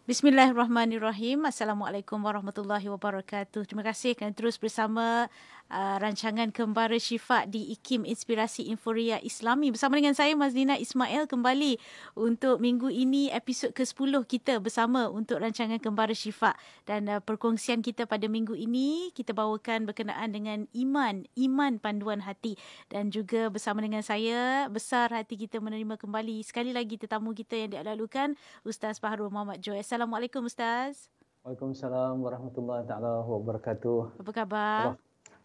Bismillahirrahmanirrahim. Assalamualaikum warahmatullahi wabarakatuh. Terima kasih kerana terus bersama rancangan Kembara Syifa di IKIM Inspirasi Inforia Islami. Bersama dengan saya Mazlina Ismail kembali untuk minggu ini episod ke-10 kita bersama untuk rancangan Kembara Syifa. Dan perkongsian kita pada minggu ini kita bawakan berkenaan dengan iman panduan hati. Dan juga bersama dengan saya, besar hati kita menerima kembali sekali lagi tetamu kita yang dilalukan, Ustaz Fahrul Muhammad Joy. Assalamualaikum Ustaz. Waalaikumsalam warahmatullahi taala wabarakatuh. Apa khabar?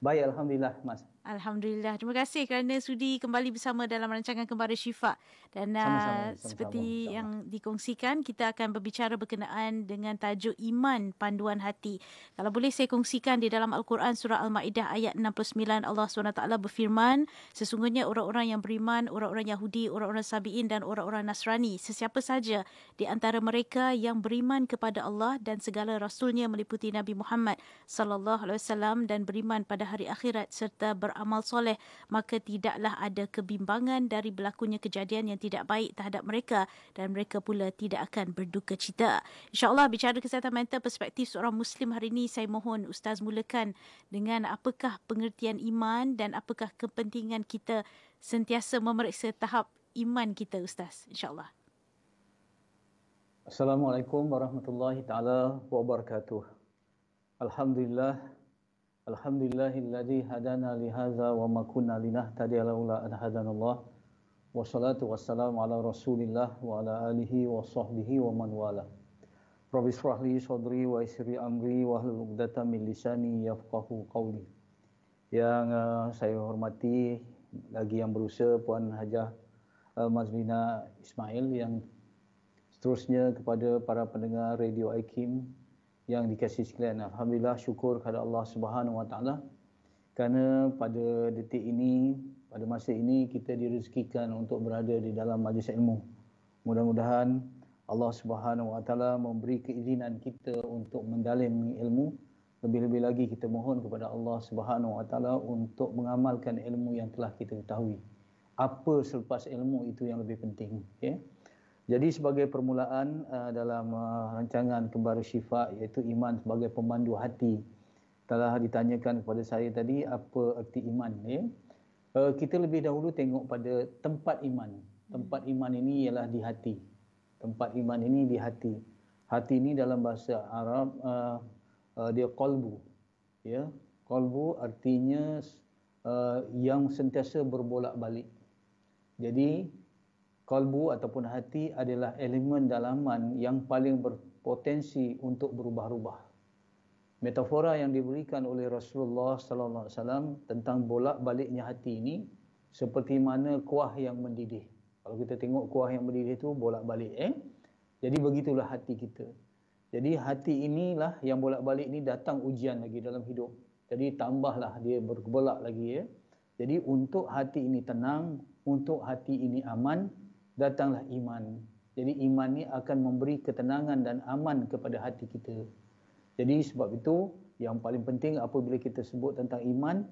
Baik, alhamdulillah, Mas. Alhamdulillah. Terima kasih kerana sudi kembali bersama dalam rancangan Kembara Syifa. Dan Sama-sama. seperti yang dikongsikan, kita akan berbicara berkenaan dengan tajuk iman panduan hati. Kalau boleh saya kongsikan di dalam Al-Quran surah Al-Ma'idah ayat 69, Allah SWT berfirman, sesungguhnya orang-orang yang beriman, orang-orang Yahudi, orang-orang Sabi'in dan orang-orang Nasrani, sesiapa saja di antara mereka yang beriman kepada Allah dan segala Rasulnya meliputi Nabi Muhammad SAW dan beriman pada hari akhirat serta beramal soleh, maka tidaklah ada kebimbangan dari berlakunya kejadian yang tidak baik terhadap mereka dan mereka pula tidak akan berduka cita. InsyaAllah bicara kesihatan mental perspektif seorang Muslim hari ini, saya mohon Ustaz mulakan dengan apakah pengertian iman dan apakah kepentingan kita sentiasa memeriksa tahap iman kita, Ustaz, insyaAllah. Assalamualaikum warahmatullahi taala wabarakatuh. Alhamdulillahilladzi hadana lihadza wa ma kunna linahtadiya laula an hadanallah. Wassalatu wassalamu ala Rasulillah wa ala alihi wa sahbihi wa man wala. Rabbi shrah li sadri wa yassir amri wa hlul 'uqdatam min lisani yafqahu qawli. Yang saya hormati lagi yang berusaha Puan Hajah Mazlina Ismail, yang seterusnya kepada para pendengar Radio IKIM yang dikasihi sekalian. Alhamdulillah, syukur kepada Allah Subhanahu Wa Taala kerana pada detik ini, pada masa ini kita direzekikan untuk berada di dalam majlis ilmu. Mudah-mudahan Allah Subhanahu Wa Taala memberi keizinan kita untuk mendalam ilmu. Lebih-lebih lagi kita mohon kepada Allah Subhanahu Wa Taala untuk mengamalkan ilmu yang telah kita ketahui. Apa selepas ilmu itu yang lebih penting, okay? Jadi sebagai permulaan dalam rancangan Kembara Syifa, iaitu iman sebagai pemandu hati, telah ditanyakan kepada saya tadi apa erti iman, ya? Kita lebih dahulu tengok pada tempat iman. Tempat iman ini ialah di hati. Tempat iman ini di hati. Hati ini dalam bahasa Arab dia qalbu, ya. Qalbu artinya yang sentiasa berbolak-balik. Jadi kalbu ataupun hati adalah elemen dalaman yang paling berpotensi untuk berubah-ubah. Metafora yang diberikan oleh Rasulullah sallallahu alaihi wasallam tentang bolak-baliknya hati ini seperti mana kuah yang mendidih. Kalau kita tengok kuah yang mendidih itu bolak-balik, Jadi begitulah hati kita. Jadi hati inilah yang bolak-balik ini datang ujian lagi dalam hidup. Jadi tambahlah dia bergolak lagi, ya. Jadi untuk hati ini tenang, untuk hati ini aman, datanglah iman. Jadi iman ni akan memberi ketenangan dan aman kepada hati kita. Jadi sebab itu yang paling penting apabila kita sebut tentang iman,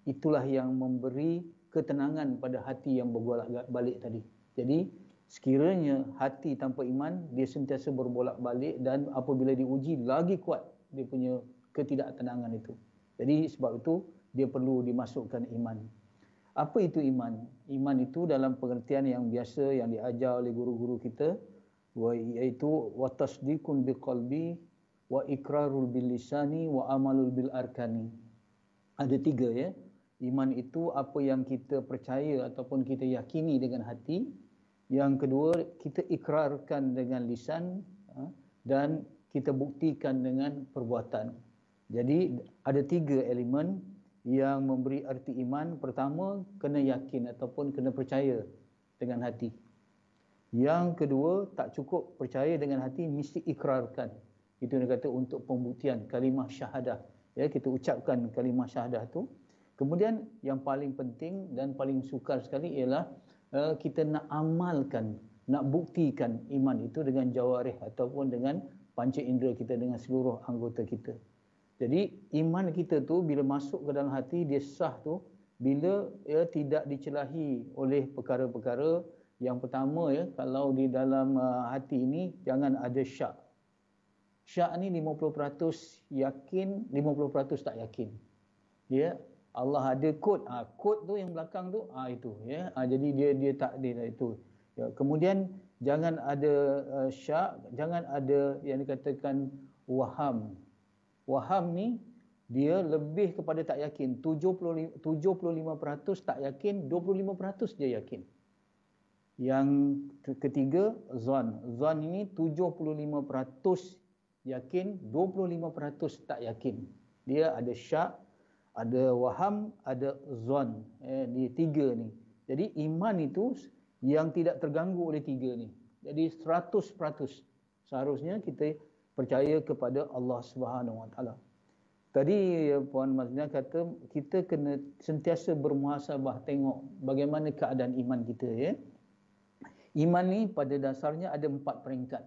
itulah yang memberi ketenangan pada hati yang berbolak-balik tadi. Jadi sekiranya hati tanpa iman, dia sentiasa berbolak-balik dan apabila diuji lagi kuat dia punya ketidaktenangan itu. Jadi sebab itu dia perlu dimasukkan iman. Apa itu iman? Iman itu dalam pengertian yang biasa yang diajar oleh guru-guru kita, iaitu wa tasdiqun biqalbi wa iqrarul bil lisani wa amalul bil arkani. Ada tiga, ya. Iman itu apa yang kita percaya ataupun kita yakini dengan hati. Yang kedua, kita ikrarkan dengan lisan, dan kita buktikan dengan perbuatan. Jadi ada tiga elemen yang memberi arti iman. Pertama, kena yakin ataupun kena percaya dengan hati. Yang kedua, tak cukup percaya dengan hati, mesti ikrarkan. Itu dia kata untuk pembuktian kalimah syahadah. Ya, kita ucapkan kalimah syahadah tu. Kemudian yang paling penting dan paling sukar sekali ialah kita nak amalkan, nak buktikan iman itu dengan jawarih ataupun dengan panca indera kita, dengan seluruh anggota kita. Jadi iman kita tu bila masuk ke dalam hati, dia sah tu bila tidak dicelahi oleh perkara-perkara. Yang pertama, kalau di dalam hati ini jangan ada syak. Syak ni 50% yakin, 50% tak yakin. Ya, Allah ada kod. Kod tu yang belakang tu, itu ya. Jadi dia tak itu. Ya, kemudian jangan ada syak, jangan ada yang dikatakan waham. Waham ni dia lebih kepada tak yakin. 75% tak yakin, 25% dia yakin. Yang ketiga, zon. Zon ini 75% yakin, 25% tak yakin. Dia ada syak, ada waham, ada zon. Ni tiga ni. Jadi iman itu yang tidak terganggu oleh tiga ni. Jadi 100% seharusnya kita percaya kepada Allah Subhanahu Wa Taala. Tadi Puan Mazlina kata kita kena sentiasa bermuhasabah, tengok bagaimana keadaan iman kita, ya. Iman ni pada dasarnya ada 4 peringkat.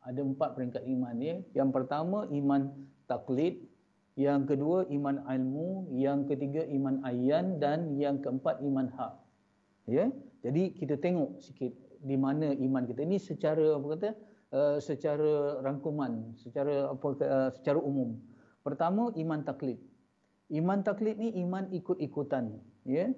Ada 4 peringkat iman, ya. Yang pertama iman taklid, yang kedua iman ilmu, yang ketiga iman ayyan, dan yang keempat iman hak. Ya. Jadi kita tengok sikit di mana iman kita ini secara secara rangkuman, secara umum. Pertama iman taklid. Iman taklid ni iman ikut-ikutan, ya.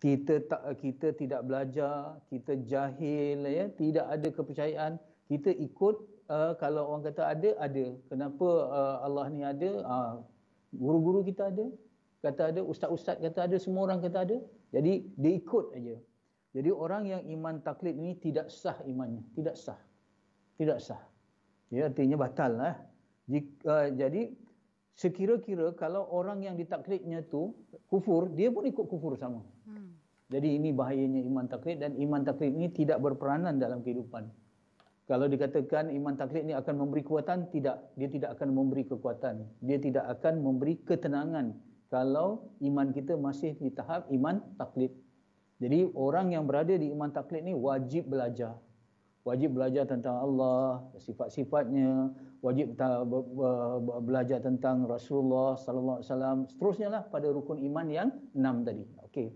Kita tidak belajar, kita jahil, ya, tidak ada kepercayaan, kita ikut. Kalau orang kata ada. Kenapa Allah ni ada? Guru-guru kita ada, kata ada, ustaz-ustaz kata ada, semua orang kata ada. Jadi dia ikut aja. Jadi orang yang iman taklid ni tidak sah imannya, tidak sah. Ya, artinya batal lah. Jadi sekira-kira kalau orang yang ditaklidnya tu kufur, dia pun ikut kufur sama. Jadi ini bahayanya iman taklid, dan iman taklid ini tidak berperanan dalam kehidupan. Kalau dikatakan iman taklid ini akan memberi kekuatan, tidak. Dia tidak akan memberi kekuatan. Dia tidak akan memberi ketenangan kalau iman kita masih di tahap iman taklid. Jadi orang yang berada di iman taklid ni wajib belajar. Wajib belajar tentang Allah, sifat-sifatnya, wajib belajar tentang Rasulullah sallallahu alaihi wasallam. Seterusnya lah pada rukun iman yang 6 tadi. Okey.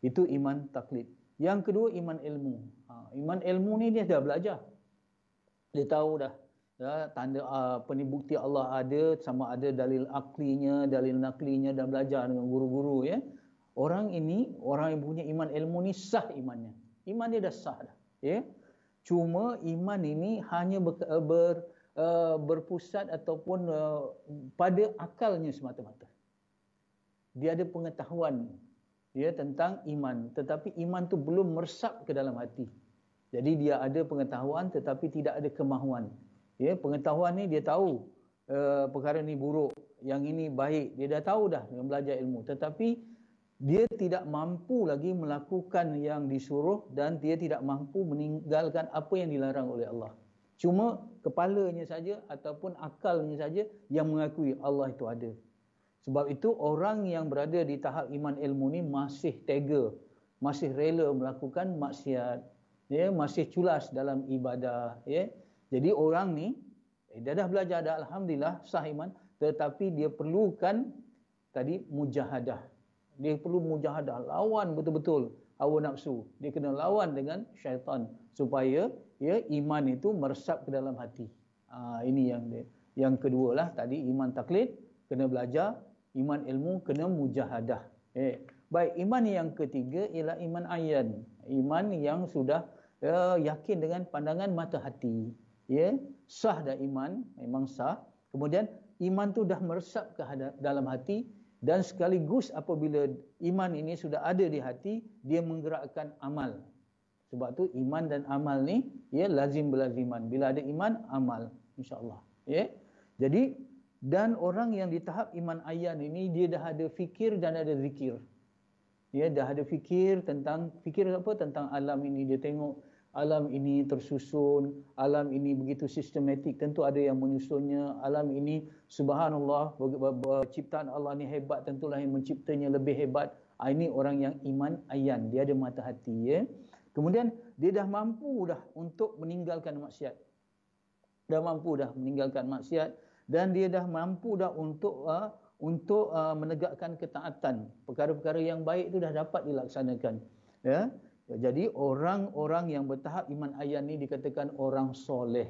Itu iman taklid. Yang kedua iman ilmu. Iman ilmu ni dia dah belajar. Dia tahu dah, ya, tanda bukti Allah ada, sama ada dalil aklinya, dalil naklinya, dah belajar dengan guru-guru, ya. Orang ini, orang yang punya iman ilmu ni sah imannya. Iman dia dah sah dah, ya. Cuma iman ini hanya berpusat ataupun pada akalnya semata-mata. Dia ada pengetahuan, ya, tentang iman, tetapi iman tu belum meresap ke dalam hati. Jadi dia ada pengetahuan tetapi tidak ada kemahuan. Ya, pengetahuan ni dia tahu perkara ni buruk, yang ini baik. Dia dah tahu dah dengan belajar ilmu, tetapi dia tidak mampu lagi melakukan yang disuruh, dan dia tidak mampu meninggalkan apa yang dilarang oleh Allah. Cuma kepalanya saja ataupun akalnya saja yang mengakui Allah itu ada. Sebab itu orang yang berada di tahap iman ilmu ni masih tega, masih rela melakukan maksiat, ya, masih culas dalam ibadah, ya. Jadi orang ni dia dah belajar dah, alhamdulillah sah iman, tetapi dia perlukan tadi mujahadah. Dia perlu mujahadah, lawan betul-betul hawa nafsu. Dia kena lawan dengan syaitan supaya, ya, iman itu meresap ke dalam hati. Ini yang kedua lah tadi, iman taklid kena belajar, iman ilmu kena mujahadah. Baik, iman yang ketiga ialah iman ayyan. Iman yang sudah yakin dengan pandangan mata hati. Ya, sah dah iman, memang sah. Kemudian iman tu dah meresap ke dalam hati, dan sekaligus apabila iman ini sudah ada di hati, dia menggerakkan amal. Sebab tu iman dan amal ni, ya, lazim berlaziman. Bila ada iman, amal, insya-Allah. Ya. Jadi, dan orang yang di tahap iman ayyan ini, dia dah ada fikir dan ada zikir. Ya, dah ada fikir apa? Tentang alam ini. Dia tengok alam ini tersusun, alam ini begitu sistematik, tentu ada yang menyusunnya. Alam ini subhanallah, ciptaan Allah ni hebat, tentulah yang menciptanya lebih hebat. Ini orang yang iman ayyan, dia ada mata hati, ya. Kemudian dia dah mampu dah untuk meninggalkan maksiat. Dan dia dah mampu dah untuk menegakkan ketaatan. Perkara-perkara yang baik itu dah dapat dilaksanakan, ya. Jadi orang-orang yang bertahap iman ayyan ni dikatakan orang soleh.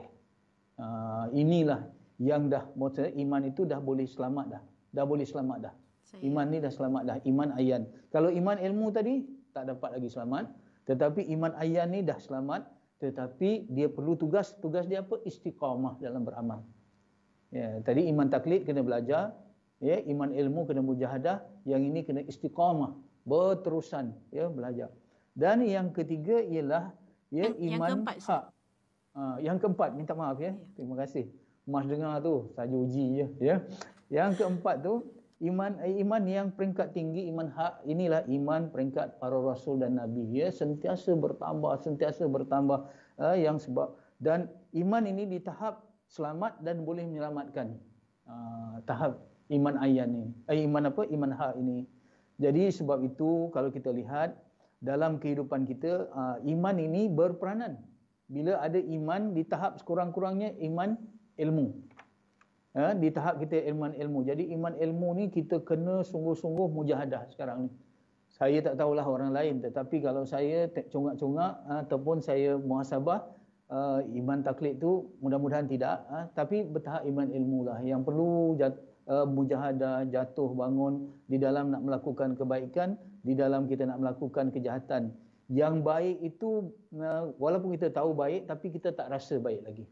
Inilah yang dah, maksudnya iman itu dah boleh selamat dah. Dah boleh selamat dah. Iman ni dah selamat dah. Iman ayan. Kalau iman ilmu tadi tak dapat lagi selamat. Tetapi iman ayan ni dah selamat. Tetapi dia perlu tugas. Tugas dia apa? Istiqamah dalam beramal. Ya, tadi iman taklid kena belajar. Ya, iman ilmu kena mujahadah. Yang ini kena istiqamah. Berterusan ya, belajar. Dan yang ketiga ialah ya, iman hak. Yang keempat, minta maaf ya. Terima kasih. Mas dengar tu, saja uji je ya. Yang keempat tu iman yang peringkat tinggi, iman hak. Inilah iman peringkat para rasul dan nabi ya, sentiasa bertambah yang sebab, dan iman ini di tahap selamat dan boleh menyelamatkan. Tahap iman ayan ni. Iman apa? Iman hak ini. Jadi sebab itu kalau kita lihat dalam kehidupan kita, iman ini berperanan. Bila ada iman di tahap sekurang-kurangnya iman ilmu. Di tahap kita iman ilmu. Jadi iman ilmu ni kita kena sungguh-sungguh mujahadah sekarang ni. Saya tak tahulah orang lain, tetapi kalau saya congak-congak ataupun saya muhasabah, iman taklid tu mudah-mudahan tidak, tapi bertahap iman ilmu lah yang perlu mujahadah, jatuh bangun di dalam nak melakukan kebaikan, di dalam kita nak melakukan kejahatan. Yang baik itu walaupun kita tahu baik tapi kita tak rasa baik lagi.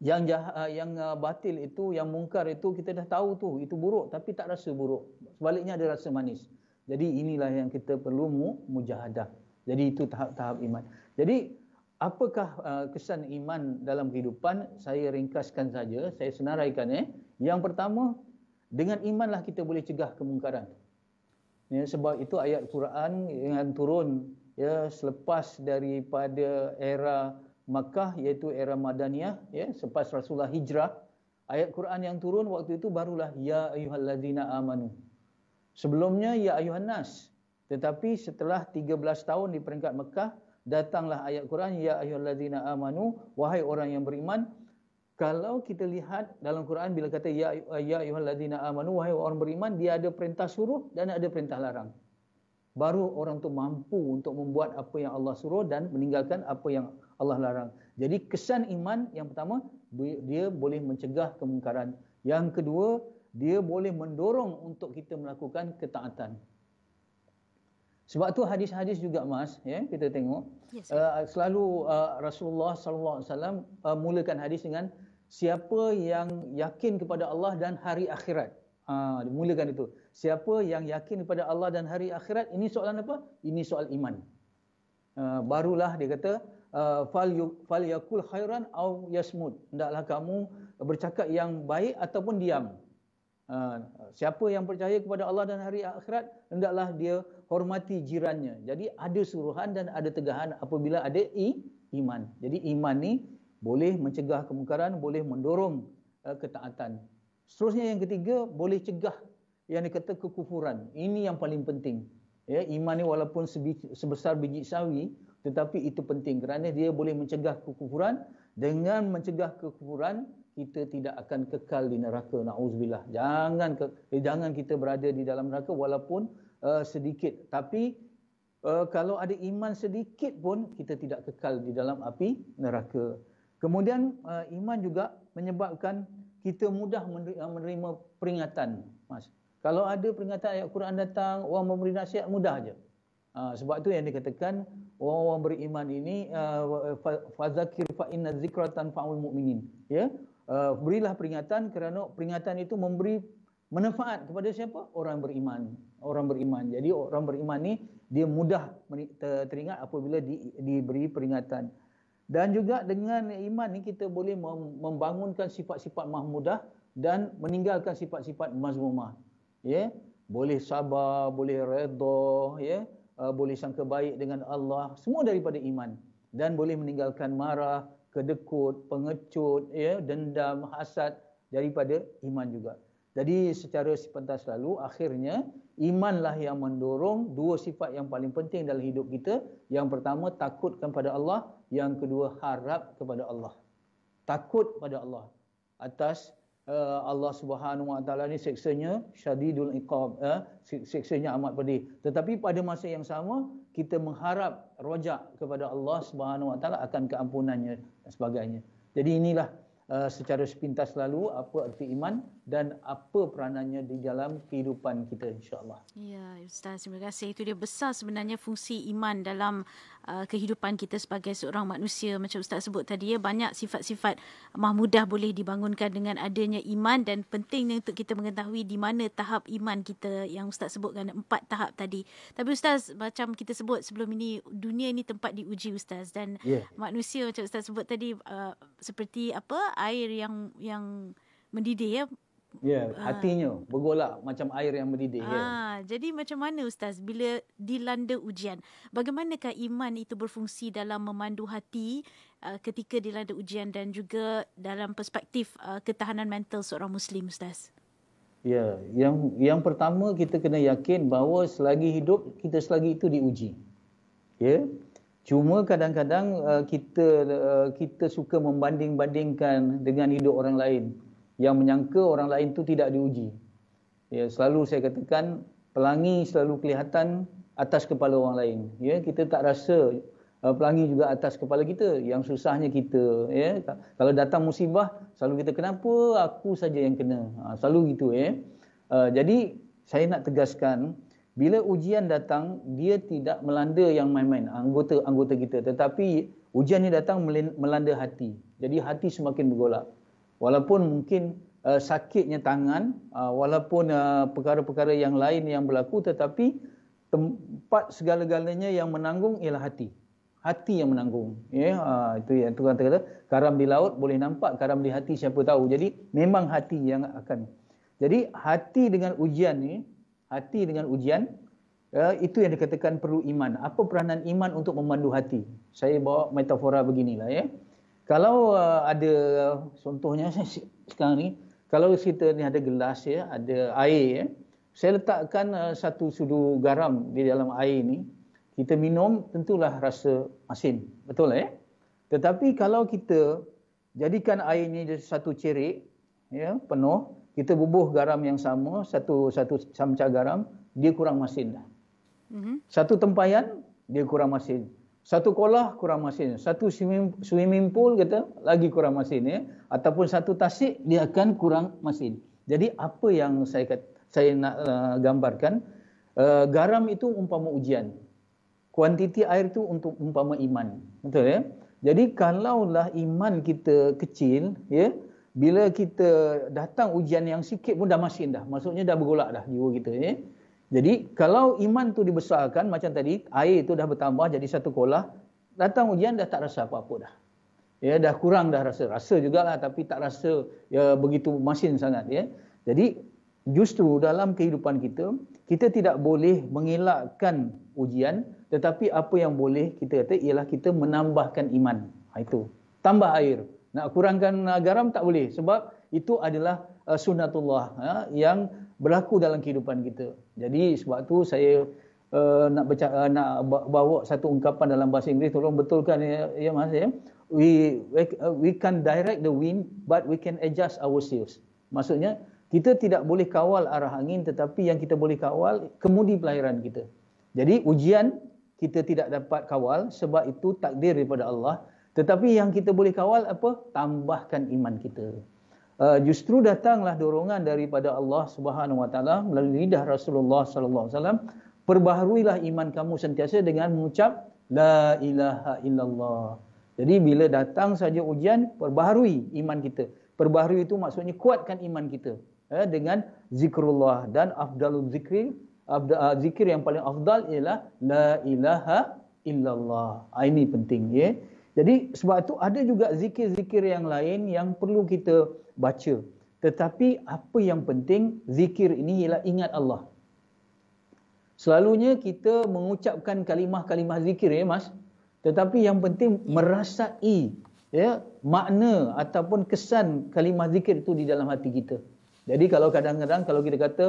Yang batil itu, yang mungkar itu kita dah tahu tu itu buruk tapi tak rasa buruk. Sebaliknya ada rasa manis. Jadi inilah yang kita perlu mujahadah. Jadi itu tahap-tahap iman. Jadi apakah kesan iman dalam kehidupan? Saya ringkaskan saja, saya senaraikan Yang pertama, dengan imanlah kita boleh cegah kemungkaran. Ya, sebab itu ayat Quran yang turun ya selepas daripada era Makkah, iaitu era Madaniyah, ya, selepas Rasulullah hijrah, ayat Quran yang turun waktu itu barulah ya ayyuhallazina amanu. Sebelumnya ya ayyuhan nas. Tetapi setelah 13 tahun di peringkat Mekah, datanglah ayat Quran ya ayyuhallazina amanu, wahai orang yang beriman. Kalau kita lihat dalam Quran bila kata ya ayyuhallazina amanu, wahai orang beriman, dia ada perintah suruh dan ada perintah larang. Baru orang tu mampu untuk membuat apa yang Allah suruh dan meninggalkan apa yang Allah larang. Jadi kesan iman yang pertama, dia boleh mencegah kemungkaran. Yang kedua, dia boleh mendorong untuk kita melakukan ketaatan. Sebab tu hadis-hadis juga Mas, ya, kita tengok selalu Rasulullah sallallahu alaihi wasallam mulakan hadis dengan siapa yang yakin kepada Allah dan hari akhirat. Dimulakan itu. Siapa yang yakin kepada Allah dan hari akhirat, ini soalan apa? Ini soal iman. Barulah dia kata fal yakul khairan au yasmud. Hendaklah kamu bercakap yang baik ataupun diam. Siapa yang percaya kepada Allah dan hari akhirat, hendaklah dia hormati jirannya. Jadi ada suruhan dan ada tegahan apabila ada iman. Jadi iman ni boleh mencegah kemungkaran, boleh mendorong ketaatan. Seterusnya yang ketiga, boleh cegah yang dikata kekufuran. Ini yang paling penting. Ya, iman ni walaupun sebesar biji sawi, tetapi itu penting kerana dia boleh mencegah kekufuran. Dengan mencegah kekufuran, kita tidak akan kekal di neraka. Na'udzubillah. Jangan kita berada di dalam neraka walaupun sedikit. Tapi kalau ada iman sedikit pun, kita tidak kekal di dalam api neraka. Kemudian iman juga menyebabkan kita mudah menerima peringatan, Mas. Kalau ada peringatan ayat Quran datang, orang memberi nasihat, mudah aja. Sebab itu yang dikatakan orang beriman ini fazakir fa inna dzikra tanfa'ul mu'minin. Ya, berilah peringatan kerana peringatan itu memberi manfaat kepada siapa? Orang beriman. Orang beriman. Jadi orang beriman ni dia mudah teringat apabila diberi peringatan. Dan juga dengan iman ni kita boleh membangunkan sifat-sifat mahmudah dan meninggalkan sifat-sifat mazmumah. Ya, boleh sabar, boleh redha, ya, boleh sangka baik dengan Allah, semua daripada iman, dan boleh meninggalkan marah, kedekut, pengecut, ya, dendam, hasad daripada iman juga. Jadi secara sepintas lalu akhirnya imanlah yang mendorong dua sifat yang paling penting dalam hidup kita. Yang pertama takutkan pada Allah, yang kedua harap kepada Allah. Takut pada Allah atas Allah Subhanahu Wa Taala ni siksanya syadidul iqab, siksanya amat pedih. Tetapi pada masa yang sama kita mengharap rojak kepada Allah Subhanahu Wa Taala akan keampunannya dan sebagainya. Jadi inilah secara sepintas lalu apa arti iman dan apa peranannya di dalam kehidupan kita, insya-Allah. Ya, Ustaz, terima kasih. Itu dia besar sebenarnya fungsi iman dalam kehidupan kita sebagai seorang manusia. Macam Ustaz sebut tadi, ya, banyak sifat-sifat mahmudah boleh dibangunkan dengan adanya iman, dan pentingnya untuk kita mengetahui di mana tahap iman kita yang Ustaz sebutkan 4 tahap tadi. Tapi Ustaz, macam kita sebut sebelum ini, dunia ini tempat diuji, Ustaz, dan manusia macam Ustaz sebut tadi seperti air yang mendidih, ya. Ya, hatinya bergolak macam air yang mendidih. Jadi macam mana Ustaz bila dilanda ujian? Bagaimanakah iman itu berfungsi dalam memandu hati ketika dilanda ujian, dan juga dalam perspektif ketahanan mental seorang Muslim, Ustaz? Ya, yang pertama kita kena yakin bahawa selagi hidup kita selagi itu diuji. Ya. Cuma kadang-kadang kita suka membanding-bandingkan dengan hidup orang lain, yang menyangka orang lain itu tidak diuji. Ya, selalu saya katakan pelangi selalu kelihatan atas kepala orang lain. Ya, kita tak rasa pelangi juga atas kepala kita. Yang susahnya kita. Ya, kalau datang musibah selalu kita, kenapa aku saja yang kena? Selalu gitu. Ya. Jadi saya nak tegaskan, bila ujian datang, dia tidak melanda yang main-main, anggota kita. Tetapi ujian ini datang melanda hati. Jadi hati semakin bergolak. Walaupun mungkin sakitnya tangan, walaupun perkara-perkara yang lain yang berlaku, tetapi tempat segala-galanya yang menanggung ialah hati. Hati yang menanggung. Ya, itu yang Tuhan kata, karam di laut boleh nampak, karam di hati siapa tahu. Jadi memang hati yang akan. Jadi hati dengan ujian ni, itu yang dikatakan perlu iman. Apa peranan iman untuk memandu hati? Saya bawa metafora beginilah, ya. Kalau ada, contohnya sekarang ni, kalau kita ni ada gelas, ya, ada air, ya, saya letakkan satu sudu garam di dalam air ni, kita minum tentulah rasa asin, betul, ya. Tetapi kalau kita jadikan air ni satu cerik, ya, penuh, kita bubuh garam yang sama, satu camca garam, dia kurang masin dah. Satu tempayan, dia kurang masin. Satu kolah kurang masin, satu swimming pool kata lagi kurang masin, ya, ataupun satu tasik dia akan kurang masin. Jadi apa yang saya nak gambarkan, garam itu umpama ujian, kuantiti air itu untuk umpama iman, betul, ya. Jadi kalaulah iman kita kecil, ya, bila kita datang ujian yang sikit pun dah masin dah, maksudnya dah bergolak dah jiwa kita, ya. Jadi kalau iman tu dibesarkan macam tadi, air tu dah bertambah jadi satu kolah, datang ujian dah tak rasa apa-apa dah. Ya, dah kurang dah rasa. Rasa jugalah tapi tak rasa ya begitu masin sangat, ya. Jadi justru dalam kehidupan kita tidak boleh mengelakkan ujian, tetapi apa yang boleh kita kata ialah kita menambahkan iman. Itu. Tambah air. Nak kurangkan garam tak boleh, sebab itu adalah sunnatullah, yang berlaku dalam kehidupan kita. Jadi sebab tu saya nak bawa satu ungkapan dalam bahasa Inggeris, tolong betulkan, ya Mas, ya. We can direct the wind but we can adjust our sails. Maksudnya kita tidak boleh kawal arah angin, tetapi yang kita boleh kawal kemudi pelayaran kita. Jadi ujian kita tidak dapat kawal sebab itu takdir daripada Allah, tetapi yang kita boleh kawal apa? Tambahkan iman kita. Justru datanglah dorongan daripada Allah Subhanahu Wa Taala melalui lidah Rasulullah Sallallahu Alaihi Wasallam, perbaharuilah iman kamu sentiasa dengan mengucap la ilaha illallah. Jadi bila datang saja ujian, perbaharui iman kita. Perbaharui itu maksudnya kuatkan iman kita dengan zikrullah, dan afdalul zikri, zikir yang paling afdal ialah la ilaha illallah. Ini penting, ya. Jadi sebab itu ada juga zikir-zikir yang lain yang perlu kita baca. Tetapi apa yang penting, zikir ini ialah ingat Allah. Selalunya kita mengucapkan kalimah-kalimah zikir, ya Mas. Tetapi yang penting merasai, ya, makna ataupun kesan kalimah zikir itu di dalam hati kita. Jadi kalau kadang-kadang kalau kita kata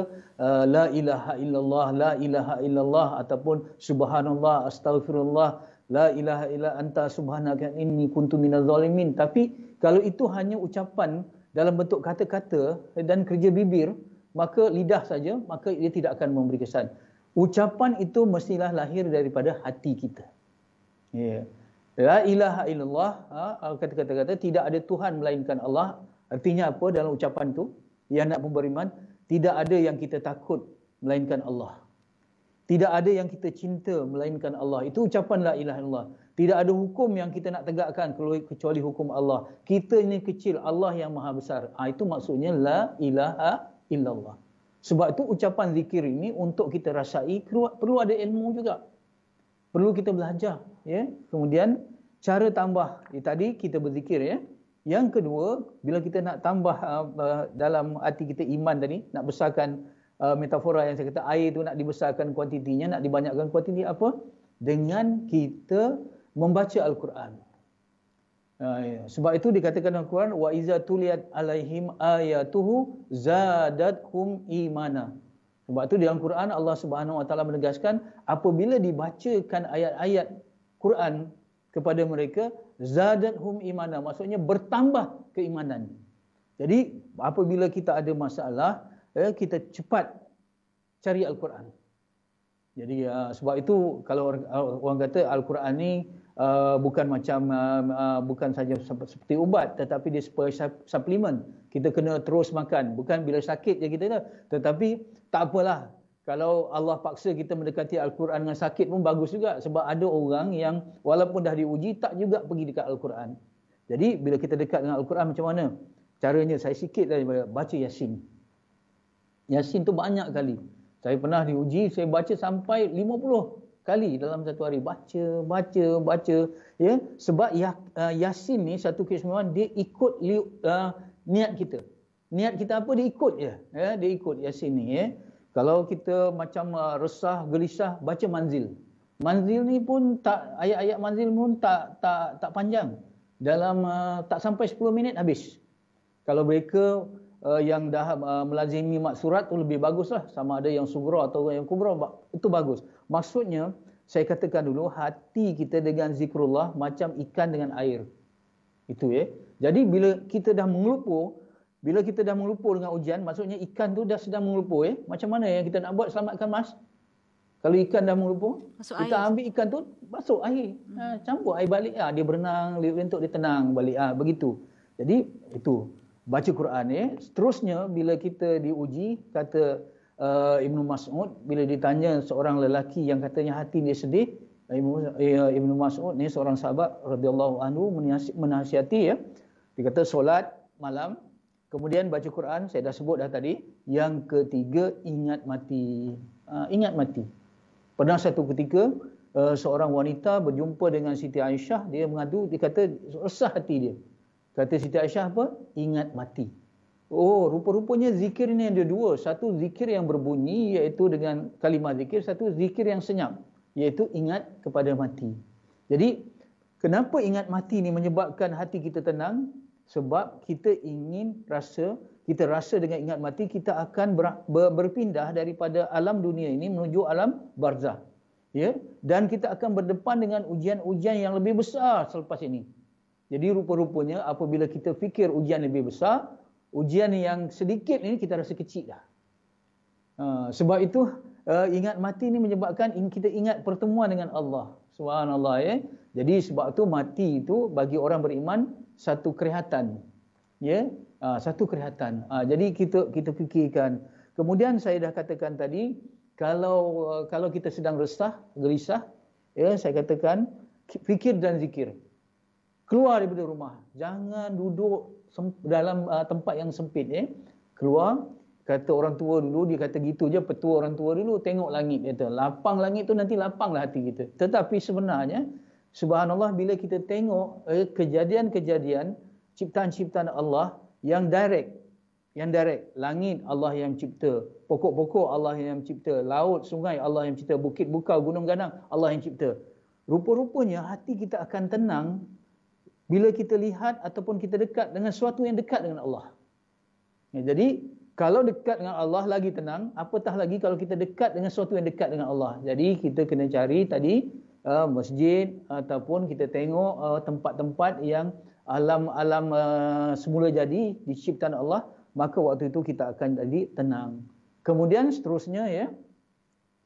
la ilaha illallah, la ilaha illallah, ataupun subhanallah, astaghfirullah, la ilaha illa anta subhanaka inni kuntu minaz zalimin. Tapi kalau itu hanya ucapan dalam bentuk kata-kata dan kerja bibir, maka lidah saja, maka ia tidak akan memberi kesan. Ucapan itu mestilah lahir daripada hati kita. Ya. La ilaha illallah, kata-kata tidak ada Tuhan melainkan Allah. Artinya apa dalam ucapan tu? Yang nak beriman, tidak ada yang kita takut melainkan Allah. Tidak ada yang kita cinta melainkan Allah. Itu ucapan la ilaha illallah. Tidak ada hukum yang kita nak tegakkan kecuali hukum Allah. Kita ni kecil, Allah yang maha besar. Itu maksudnya la ilaha illallah. Sebab itu ucapan zikir ini untuk kita rasai perlu ada ilmu juga. Perlu kita belajar, ya. Kemudian cara tambah tadi kita berzikir, ya. Yang kedua, bila kita nak tambah dalam hati kita iman tadi, nak besarkan metafora yang saya kata, air tu nak dibesarkan kuantitinya, nak dibanyakkan kuantiti apa? Dengan kita membaca Al-Quran. Sebab itu dikatakan dalam Al-Quran, wa iza tuliyat alaihim ayatuhu zadathum imana. Sebab itu dalam Quran Allah Subhanahu Wa Taala menegaskan, apabila dibacakan ayat-ayat Quran kepada mereka, zadathum imana, maksudnya bertambah keimanan. Jadi apabila kita ada masalah, kita cepat cari Al-Quran. Jadi sebab itu kalau orang kata Al-Quran ni bukan macam bukan saja seperti ubat, tetapi dia seperti suplemen. Kita kena terus makan, bukan bila sakit je kita dah. Tetapi tak apalah, kalau Allah paksa kita mendekati Al-Quran dengan sakit pun bagus juga, sebab ada orang yang walaupun dah diuji tak juga pergi dekat Al-Quran. Jadi bila kita dekat dengan Al-Quran macam mana? Caranya saya sikit daripada baca Yasin. Yasin tu banyak kali. Saya pernah diuji, saya baca sampai 50 kali dalam satu hari. Baca. Ya, sebab Yasin ni satu keistimewaan, dia ikut niat kita. Niat kita apa, dia ikut je. Ya, dia ikut Yasin ni. Ya. Kalau kita macam resah, gelisah, baca Manzil. Manzil ni pun tak, ayat-ayat Manzil pun tak panjang. Dalam tak sampai 10 minit habis. Kalau mereka yang dah melazimi maksurat tu lebih baguslah, sama ada yang sugra atau yang kubra, itu bagus. Maksudnya saya katakan dulu, hati kita dengan zikrullah macam ikan dengan air. Itu ya. Jadi bila kita dah mengelupur dengan ujian, maksudnya ikan tu dah sedang mengelupur ya. Macam mana yang kita nak buat selamatkan mas? Kalau ikan dah mengelupur, kita ambil ikan tu, masuk air. Campur air balik, dia berenang, lentuk dia tenang balik. Begitu. Jadi itu baca Quran ya. Seterusnya bila kita diuji, kata Ibnu Mas'ud, bila ditanya seorang lelaki yang katanya hati dia sedih, Ibnu Mas'ud ni seorang sahabat radhiyallahu anhu menasihati ya. Dia kata solat malam, kemudian baca Quran, saya dah sebut dah tadi. Yang ketiga, ingat mati. Ingat mati. Pernah satu ketika seorang wanita berjumpa dengan Siti Aisyah, dia mengadu, dia kata resah hati dia. Kata Siti Aisyah apa? Ingat mati. Oh, rupa-rupanya zikir ini ada dua. Satu zikir yang berbunyi, iaitu dengan kalimah zikir. Satu zikir yang senyap, iaitu ingat kepada mati. Jadi, kenapa ingat mati ni menyebabkan hati kita tenang? Sebab kita rasa dengan ingat mati, kita akan berpindah daripada alam dunia ini menuju alam barzah. Ya? Dan kita akan berdepan dengan ujian-ujian yang lebih besar selepas ini. Jadi rupa-rupanya apabila kita fikir ujian lebih besar, ujian yang sedikit ini kita rasa kecil dah. Sebab itu ingat mati ini menyebabkan kita ingat pertemuan dengan Allah. Subhanallah ya. Jadi sebab itu mati itu bagi orang beriman satu kerehatan. Ya, satu kerehatan. Jadi kita fikirkan. Kemudian saya dah katakan tadi, kalau kita sedang resah, gelisah, ya saya katakan fikir dan zikir. Keluar daripada rumah. Jangan duduk dalam tempat yang sempit. Keluar. Kata orang tua dulu, dia kata gitu je, petua orang tua dulu, tengok langit. Kata, lapang langit tu nanti lapanglah hati kita. Tetapi sebenarnya, subhanallah, bila kita tengok kejadian-kejadian, ciptaan-ciptaan Allah yang direct. Langit Allah yang cipta. Pokok-pokok Allah yang cipta. Laut, sungai Allah yang cipta. Bukit, bukau, gunung ganang Allah yang cipta. Rupa-rupanya hati kita akan tenang bila kita lihat ataupun kita dekat dengan sesuatu yang dekat dengan Allah. Jadi, kalau dekat dengan Allah lagi tenang, apatah lagi kalau kita dekat dengan sesuatu yang dekat dengan Allah. Jadi, kita kena cari tadi masjid ataupun kita tengok tempat-tempat yang alam-alam semula jadi di ciptaan Allah, maka waktu itu kita akan jadi tenang. Kemudian seterusnya ya,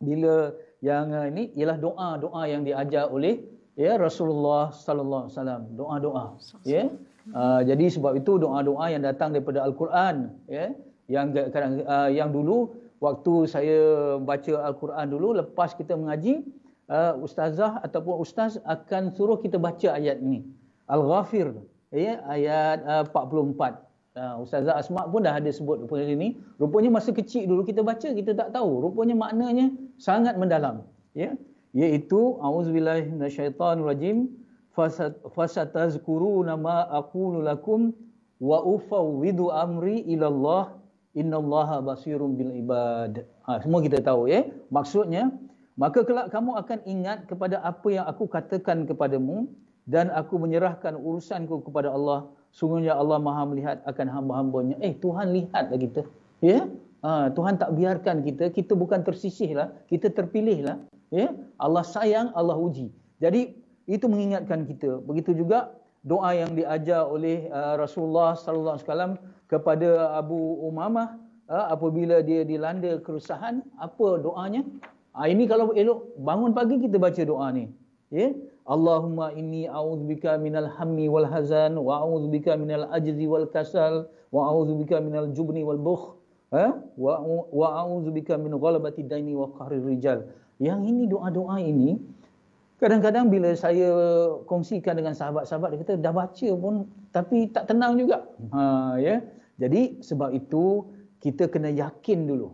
bila yang ini ialah doa-doa yang diajar oleh ya Rasulullah sallallahu alaihi wasallam, doa-doa, ya. Jadi sebab itu doa-doa yang datang daripada Al-Quran, ya, yang dulu waktu saya baca Al-Quran dulu, lepas kita mengaji, ustazah ataupun ustaz akan suruh kita baca ayat ini, Al-Ghafir, ya, ayat 44. Ustazah Asma pun dah ada sebut rupanya ini. Rupanya masa kecil dulu kita baca, kita tak tahu. Rupanya maknanya sangat mendalam, ya. Iaitu auzubillahi minasyaitonirrajim, fasatazkuruna ma aqulu lakum wa ufawwidu amri ilallah innallaha basirun bil ibad. Semua kita tahu, ya. Maksudnya, maka kelak kamu akan ingat kepada apa yang aku katakan kepadamu, dan aku menyerahkan urusanku kepada Allah. Sungguhnya Allah Maha melihat akan hamba-hambanya. Tuhan lihatlah kita, ya. Tuhan tak biarkan kita. Kita bukan tersisih lah, kita terpilih lah, ya. Allah sayang, Allah uji. Jadi itu mengingatkan kita. Begitu juga doa yang diajar oleh Rasulullah sallallahu alaihi wasallam kepada Abu Umamah apabila dia dilanda kerusahan. Apa doanya? Ini kalau elok bangun pagi kita baca doa ni, ya. Allahumma inni a'udzubika minal hammi wal hazan wa a'udzubika minal ajzi wal kasal wa a'udzubika minal jubni wal bukh wa a'udzubika min ghalabati daini wa qahrir rijal. Yang ini doa-doa ini kadang-kadang bila saya kongsikan dengan sahabat-sahabat, dia kata dah baca pun tapi tak tenang juga. Ya. Jadi sebab itu kita kena yakin dulu.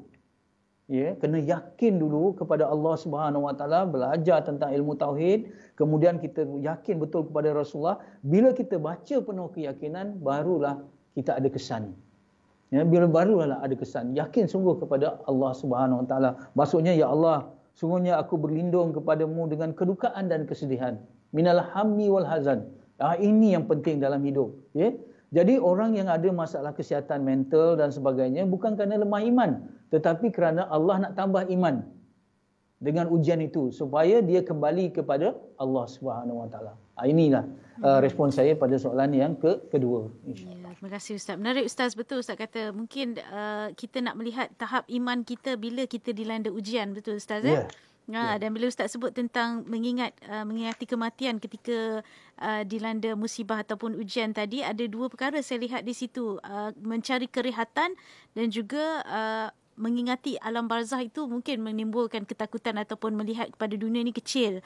Ya, kena yakin dulu kepada Allah Subhanahu Wa Taala, belajar tentang ilmu tauhid, kemudian kita yakin betul kepada Rasulullah. Bila kita baca penuh keyakinan, barulah kita ada kesan. Ya, barulah ada kesan. Yakin sungguh kepada Allah Subhanahu Wa Taala. Maksudnya, ya Allah, sungguhnya aku berlindung kepadamu dengan kedukaan dan kesedihan. Minal hammi wal hazan. Ini yang penting dalam hidup. Ya. Jadi orang yang ada masalah kesihatan mental dan sebagainya bukan kerana lemah iman, tetapi kerana Allah nak tambah iman dengan ujian itu supaya dia kembali kepada Allah Subhanahu Wa Taala. Inilah respon saya pada soalan yang kedua. Ya, terima kasih Ustaz. Menarik Ustaz, betul Ustaz kata mungkin kita nak melihat tahap iman kita bila kita dilanda ujian, betul Ustaz? Ya. Dan bila Ustaz sebut tentang mengingati kematian ketika dilanda musibah ataupun ujian tadi, ada dua perkara saya lihat di situ, mencari kerehatan dan juga mengingati alam barzah itu mungkin menimbulkan ketakutan ataupun melihat kepada dunia ni kecil,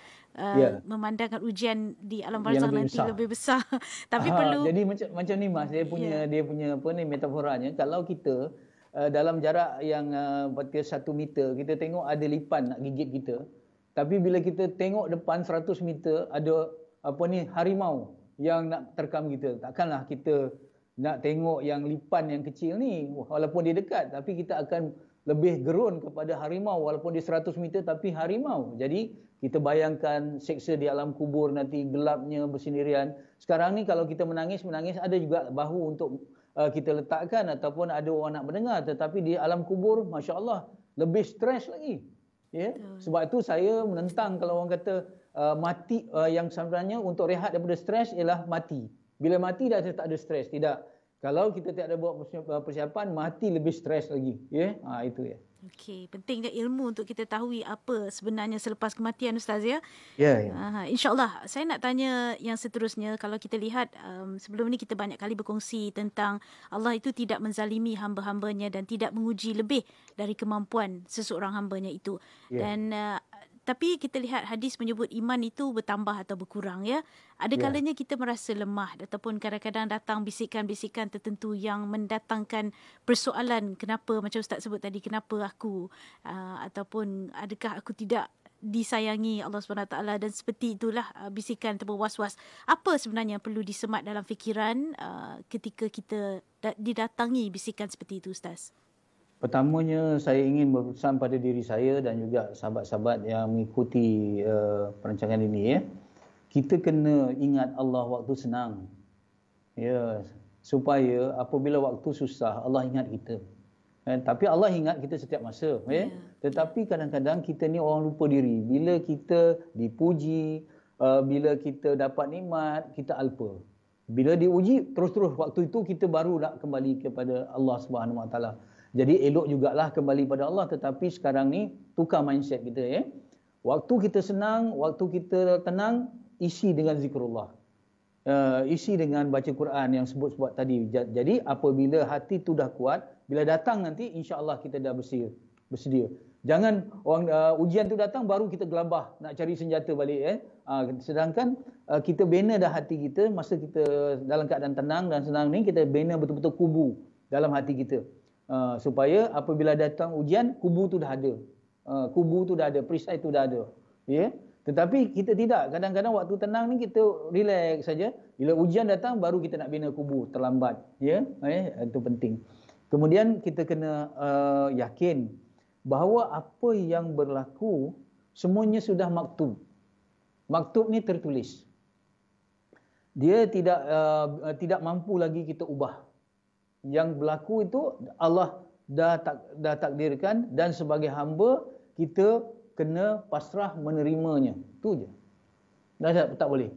memandangkan ujian di alam barzah nanti besar. Lebih besar. Tapi perlu, jadi macam ni Mas, dia punya apa ni metaforanya, kalau kita dalam jarak yang 1 meter, kita tengok ada lipan nak gigit kita. Tapi bila kita tengok depan 100 meter, ada harimau yang nak terkam kita. Takkanlah kita nak tengok yang lipan yang kecil ni, walaupun dia dekat, tapi kita akan lebih gerun kepada harimau walaupun dia 100 meter tapi harimau. Jadi kita bayangkan seksa di alam kubur nanti, gelapnya bersendirian. Sekarang ni kalau kita menangis, ada juga bahu untuk kita letakkan ataupun ada orang nak mendengar, tetapi di alam kubur masya-Allah lebih stres lagi, ya. Sebab itu saya menentang kalau orang kata mati, yang sebenarnya untuk rehat daripada stres ialah mati. Bila mati dah tak ada stres, tidak. Kalau kita tak ada buat persiapan, mati lebih stres lagi, ya. Itu ya. Okey, pentingnya ilmu untuk kita tahu apa sebenarnya selepas kematian Ustaz, ya. Ya. InsyaAllah. Saya nak tanya yang seterusnya. Kalau kita lihat sebelum ni kita banyak kali berkongsi tentang Allah itu tidak menzalimi hamba-hambanya dan tidak menguji lebih dari kemampuan seseorang hambanya itu. Dan tapi kita lihat hadis menyebut iman itu bertambah atau berkurang, ya. Ada kalanya kita merasa lemah ataupun kadang-kadang datang bisikan-bisikan tertentu yang mendatangkan persoalan, kenapa, macam Ustaz sebut tadi, kenapa aku, ataupun adakah aku tidak disayangi Allah SWT, dan seperti itulah bisikan atau was-was. Apa sebenarnya yang perlu disemat dalam fikiran ketika kita didatangi bisikan seperti itu, Ustaz? Pertamanya saya ingin berpesan pada diri saya dan juga sahabat-sahabat yang mengikuti perancangan ini, ya. Kita kena ingat Allah waktu senang, ya, supaya apabila waktu susah Allah ingat kita. Tapi Allah ingat kita setiap masa, ya. Tetapi kadang-kadang kita ni orang lupa diri. Bila kita dipuji, bila kita dapat nikmat, kita alpa. Bila diuji terus-terus, waktu itu kita baru nak kembali kepada Allah Subhanahu Wa Taala. Jadi elok jugalah kembali pada Allah, tetapi sekarang ni tukar mindset kita, ya. Waktu kita senang, waktu kita tenang, isi dengan zikrullah. Isi dengan baca Quran yang sebut-sebut tadi. Jadi apabila hati tu dah kuat, bila datang nanti insya-Allah kita dah bersedia. Jangan orang ujian tu datang baru kita gelabah nak cari senjata balik. Sedangkan kita bina dah hati kita masa kita dalam keadaan tenang dan senang ni, kita bina betul-betul kubu dalam hati kita. Supaya apabila datang ujian, kubu tu dah ada. Kubu tu dah ada, perisai tu dah ada. Ya. Tetapi kita tidak. Kadang-kadang waktu tenang ni kita relax saja. Bila ujian datang baru kita nak bina kubu, terlambat. Ya, itu penting. Kemudian kita kena yakin bahawa apa yang berlaku semuanya sudah maktub. Maktub ni tertulis. Dia tidak mampu lagi kita ubah. Yang berlaku itu Allah dah takdirkan, dan sebagai hamba kita kena pasrah menerimanya. Itu je. Dah tak boleh.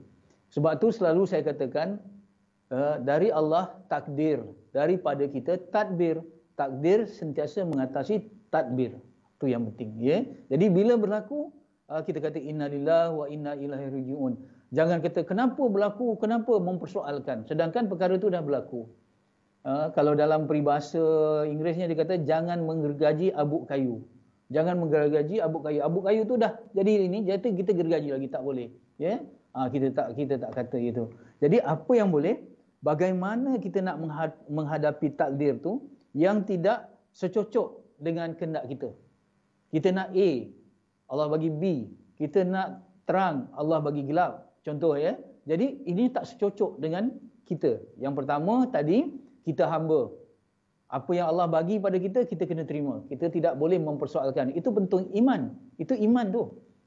Sebab tu selalu saya katakan dari Allah takdir, daripada kita tadbir. Takdir sentiasa mengatasi tadbir. Itu yang penting, ya. Jadi bila berlaku kita kata innalillahi wa inna ilaihi rajiun. Jangan kata kenapa berlaku, kenapa mempersoalkan, sedangkan perkara itu dah berlaku. Kalau dalam peribahasa Inggerisnya dia kata jangan menggergaji abuk kayu. Jangan menggergaji abuk kayu. Abuk kayu tu dah jadi ini, jadi kita gergaji lagi, tak boleh. Ya? Kita tak kata itu. Jadi apa yang boleh, bagaimana kita nak menghadapi takdir tu yang tidak secocok dengan kehendak kita. Kita nak A, Allah bagi B. Kita nak terang, Allah bagi gelap. Contoh, ya. Jadi ini tak secocok dengan kita. Yang pertama tadi, kita hamba. Apa yang Allah bagi pada kita, kita kena terima. Kita tidak boleh mempersoalkan. Itu penting iman. Itu iman tu.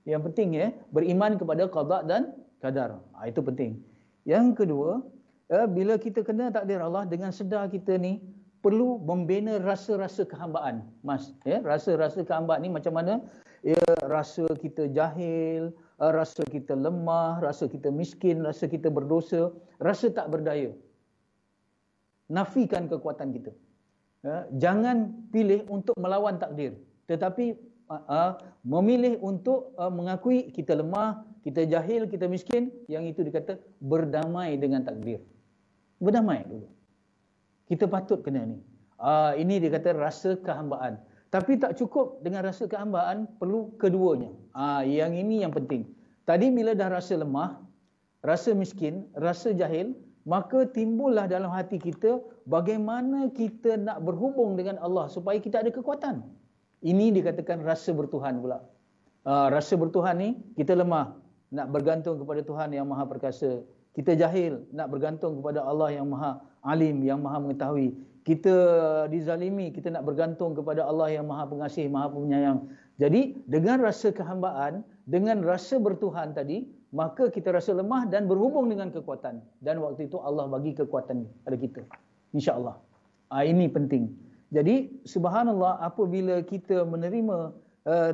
Yang penting, ya, beriman kepada qada dan qadar. Itu penting. Yang kedua, bila kita kena takdir Allah, dengan sedar kita ni perlu membina rasa-rasa kehambaan. Mas, ya, rasa-rasa kehambaan ni macam mana? Ya, rasa kita jahil, rasa kita lemah, rasa kita miskin, rasa kita berdosa, rasa tak berdaya. Nafikan kekuatan kita. Jangan pilih untuk melawan takdir, tetapi memilih untuk mengakui kita lemah, kita jahil, kita miskin. Yang itu dikata berdamai dengan takdir. Berdamai dulu. Kita patut kena ni. Ini dikata rasa kehambaan. Tapi tak cukup dengan rasa kehambaan, perlu keduanya. Yang ini yang penting. Tadi bila dah rasa lemah, rasa miskin, rasa jahil, maka timbullah dalam hati kita bagaimana kita nak berhubung dengan Allah supaya kita ada kekuatan. Ini dikatakan rasa bertuhan pula. Rasa bertuhan ni, kita lemah, nak bergantung kepada Tuhan yang Maha Perkasa. Kita jahil, nak bergantung kepada Allah yang Maha Alim, yang Maha Mengetahui. Kita dizalimi, kita nak bergantung kepada Allah yang Maha Pengasih, Maha Penyayang. Jadi dengan rasa kehambaan, dengan rasa bertuhan tadi, maka kita rasa lemah dan berhubung dengan kekuatan. Dan waktu itu Allah bagi kekuatan pada kita. InsyaAllah. Ini penting. Jadi subhanallah, apabila kita menerima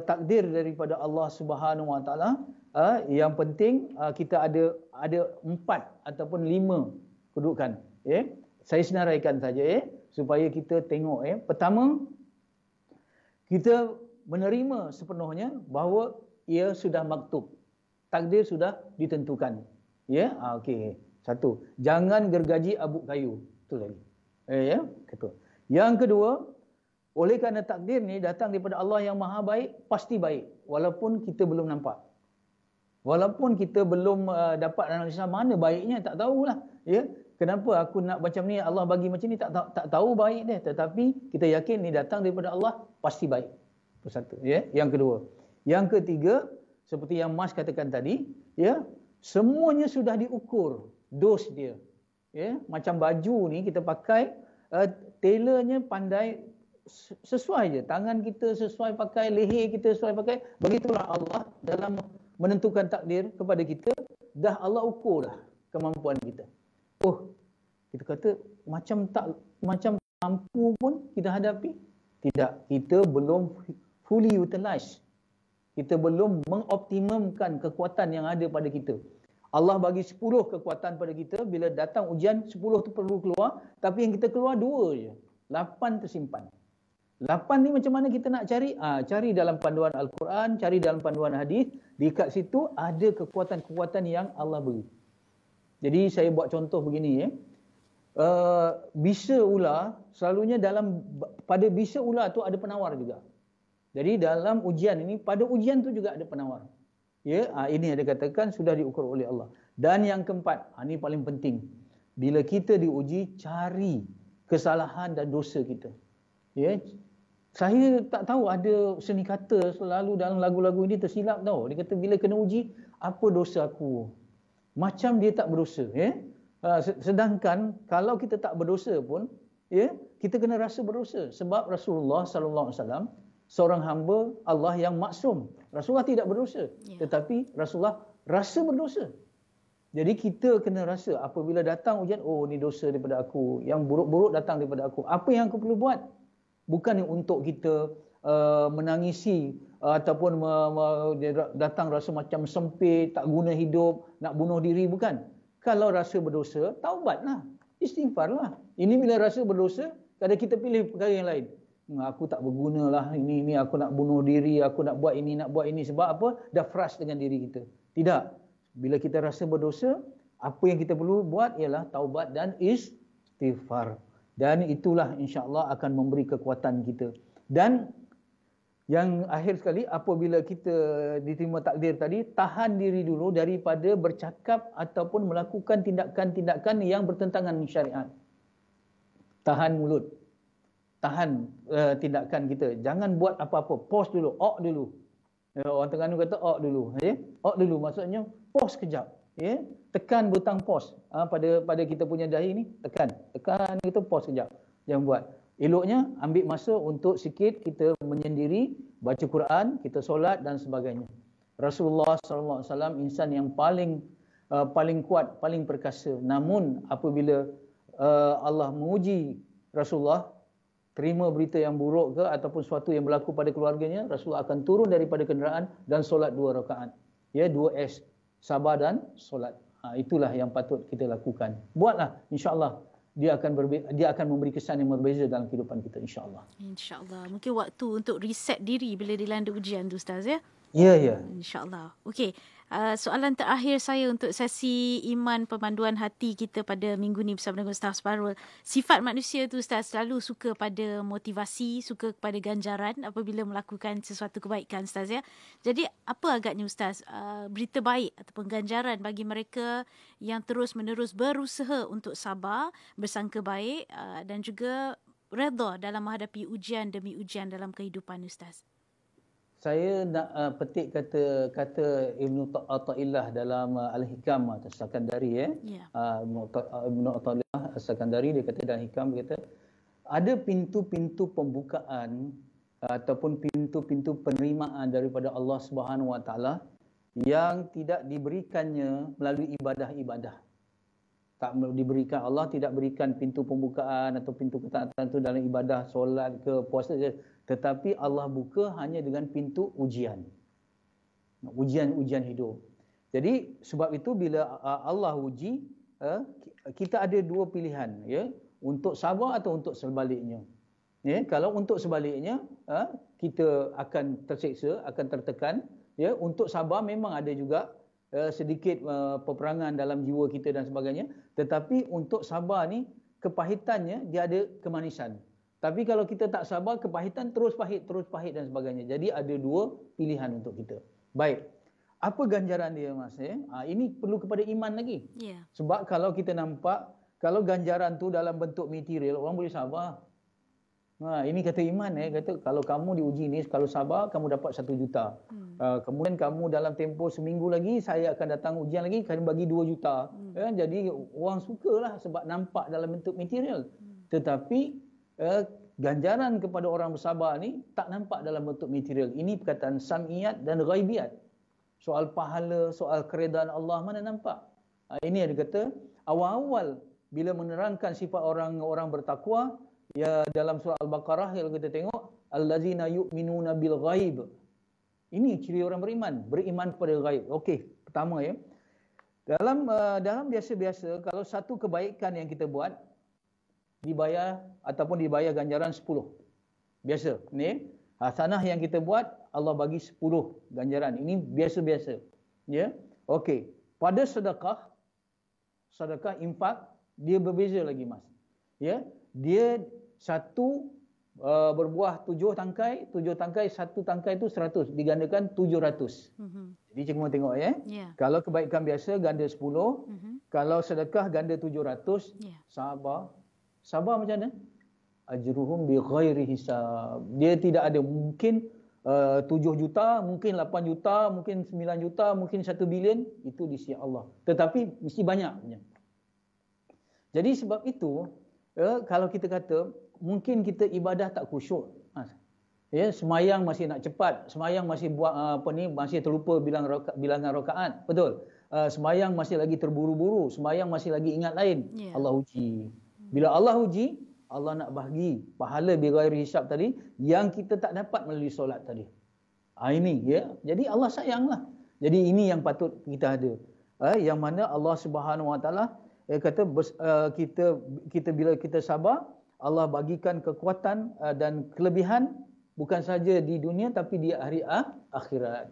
takdir daripada Allah Subhanahu Wa Taala, yang penting kita ada 4 ataupun 5 kedudukan. Saya senaraikan saja, supaya kita tengok. Pertama, kita menerima sepenuhnya bahawa ia sudah maktub. Takdir sudah ditentukan. Ya, okey. Satu, jangan gergaji abuk kayu. Itu lagi. Ya, kata. Yang kedua, oleh kerana takdir ni datang daripada Allah yang Maha Baik, pasti baik walaupun kita belum nampak. Walaupun kita belum dapat analisa mana baiknya, tak tahulah. Ya, kenapa aku nak macam ni, Allah bagi macam ni, tak tahu baik dia, tetapi kita yakin ni datang daripada Allah, pasti baik. Itu satu, ya. Yang kedua. Yang ketiga, seperti yang Mas katakan tadi, ya, semuanya sudah diukur dos dia. Ya, macam baju ni kita pakai, tailornya pandai sesuai je. Tangan kita sesuai pakai, leher kita sesuai pakai. Begitulah Allah dalam menentukan takdir kepada kita, dah Allah ukur dah kemampuan kita. Oh, kita kata macam mampu pun kita hadapi. Tidak, kita belum fully utilize. Kita belum mengoptimumkan kekuatan yang ada pada kita. Allah bagi 10 kekuatan pada kita. Bila datang ujian, 10 tu perlu keluar. Tapi yang kita keluar 2 je. 8 tersimpan. 8 ni macam mana kita nak cari? Cari dalam panduan Al-Quran, cari dalam panduan hadis. Dekat situ ada kekuatan-kekuatan yang Allah beri. Jadi saya buat contoh begini. Bisa ular, selalunya pada bisa ular tu ada penawar juga. Jadi dalam ujian ini, pada ujian tu juga ada penawar. Ya, ini ada katakan sudah diukur oleh Allah. Dan yang keempat, ini paling penting. Bila kita diuji, cari kesalahan dan dosa kita. Ya, saya tak tahu ada seni kata selalu dalam lagu-lagu ini tersilap tahu. Dia kata bila kena uji, apa dosa aku? Macam dia tak berdosa. Ya? Sedangkan kalau kita tak berdosa pun, ya, kita kena rasa berdosa. Sebab Rasulullah SAW seorang hamba Allah yang maksum. Rasulullah tidak berdosa. Tetapi Rasulullah rasa berdosa. Jadi kita kena rasa apabila datang ujian, oh ni dosa daripada aku. Yang buruk-buruk datang daripada aku. Apa yang aku perlu buat? Bukan untuk kita menangisi ataupun datang rasa macam sempit, tak guna hidup, nak bunuh diri, bukan. Kalau rasa berdosa, taubatlah, istighfarlah. Ini bila rasa berdosa, kadang kita pilih perkara yang lain. Aku tak bergunalah, ini aku nak bunuh diri, aku nak buat ini, sebab apa? Dah frust dengan diri kita. Tidak. Bila kita rasa berdosa, apa yang kita perlu buat ialah taubat dan istighfar. Dan itulah insya-Allah akan memberi kekuatan kita. Dan yang akhir sekali, apabila kita diterima takdir tadi, tahan diri dulu daripada bercakap ataupun melakukan tindakan-tindakan yang bertentangan dengan syariat. Tahan mulut. Tahan tindakan kita. Jangan buat apa-apa. Pause dulu. Off dulu. Orang Terengganu kata off dulu. Off dulu maksudnya pause kejap. Tekan butang pause pada kita punya dahi ni, tekan itu pause kejap, jangan buat. Eloknya ambil masa untuk sikit kita menyendiri, baca Quran, kita solat dan sebagainya. Rasulullah SAW insan yang paling kuat, paling perkasa. Namun apabila Allah menguji Rasulullah, terima berita yang buruk ke ataupun sesuatu yang berlaku pada keluarganya, Rasulullah akan turun daripada kenderaan dan solat 2 rakaat. 2S, sabar dan solat. Itulah yang patut kita lakukan. Buatlah, insya-Allah dia akan memberi kesan yang berbeza dalam kehidupan kita, insya-Allah. Insya-Allah. Mungkin waktu untuk reset diri bila dilanda ujian tu, Ustaz, ya? Ya. InsyaAllah. Okey. Soalan terakhir saya untuk sesi iman pemanduan hati kita pada minggu ni bersama dengan Ustaz Fahrul. Sifat manusia tu, Ustaz, selalu suka pada motivasi, suka kepada ganjaran apabila melakukan sesuatu kebaikan, Ustaz, ya. Jadi apa agaknya, Ustaz, berita baik ataupun ganjaran bagi mereka yang terus-menerus berusaha untuk sabar, bersangka baik dan juga redha dalam menghadapi ujian demi ujian dalam kehidupan, Ustaz? Saya nak petik kata Ibnu Athaillah dalam Al-Hikam As-Sakandari. Ibnu Athaillah As-Sakandari, dia kata dalam Hikam, dia kata ada pintu-pintu pembukaan ataupun pintu-pintu penerimaan daripada Allah Subhanahu Wa Taala yang tidak diberikannya melalui ibadah-ibadah. Tak diberikan, Allah tidak berikan pintu pembukaan atau pintu ketaatan itu dalam ibadah, solat ke puasa, tetapi Allah buka hanya dengan pintu ujian. Ujian hidup. Jadi sebab itu bila Allah uji, kita ada dua pilihan, ya, untuk sabar atau untuk sebaliknya. Ya, kalau untuk sebaliknya, kita akan terseksa, akan tertekan. Ya, untuk sabar memang ada juga sedikit peperangan dalam jiwa kita dan sebagainya. Tetapi untuk sabar ni, kepahitannya dia ada kemanisan. Tapi kalau kita tak sabar, kepahitan terus pahit dan sebagainya. Jadi ada dua pilihan untuk kita. Baik. Apa ganjaran dia, Mas? Ini perlu kepada iman lagi. Yeah. Sebab kalau kita nampak, kalau ganjaran tu dalam bentuk material, orang boleh sabar. Ini kata iman, kata kalau kamu diuji ni, kalau sabar, kamu dapat 1 juta. Kemudian kamu dalam tempoh seminggu lagi, saya akan datang ujian lagi, akan bagi 2 juta. Jadi orang sukalah sebab nampak dalam bentuk material. Tetapi ganjaran kepada orang bersabar ni tak nampak dalam bentuk material. Ini perkataan sam'iyat dan ghaibiyat. Soal pahala, soal keredaan Allah mana nampak? Ini yang dia kata, awal-awal bila menerangkan sifat orang-orang bertakwa, ya, dalam surah Al-Baqarah kalau kita tengok, allazina yu'minuna bil ghaib. Ini ciri orang beriman kepada ghaib. Okey, pertama, ya. Dalam biasa-biasa, kalau satu kebaikan yang kita buat dibayar ataupun dibayar ganjaran 10. Biasa. Ni hasanah yang kita buat, Allah bagi 10 ganjaran. Ini biasa-biasa. Ya. Okey. Pada sedekah infak, dia berbeza lagi, Mas. Ya. Dia satu berbuah 7 tangkai, 1 tangkai itu 100, digandakan 700. Jadi cikgu tengok ya. Kalau kebaikan biasa ganda 10, kalau sedekah ganda 700. Sabar macam mana? Ajruhum bi ghairi hisab. Dia tidak ada, mungkin 7 juta, mungkin 8 juta, mungkin 9 juta, mungkin 1 bilion, itu di sisi Allah. Tetapi mesti banyak. Jadi sebab itu, kalau kita kata mungkin kita ibadah tak khusyuk, ya, semayang masih nak cepat, semayang masih buat masih terlupa bilangan rakaat, betul. Semayang masih lagi terburu-buru, semayang masih lagi ingat lain. Allah uji. Bila Allah uji, Allah nak bagi pahala bi ghairi hisab tadi yang kita tak dapat melalui solat tadi. Ini ya. Jadi Allah sayanglah. Jadi ini yang patut kita ada. Yang mana Allah Subhanahu Wa Taala kata kita bila kita sabar, Allah bagikan kekuatan dan kelebihan bukan saja di dunia tapi di hari akhirat.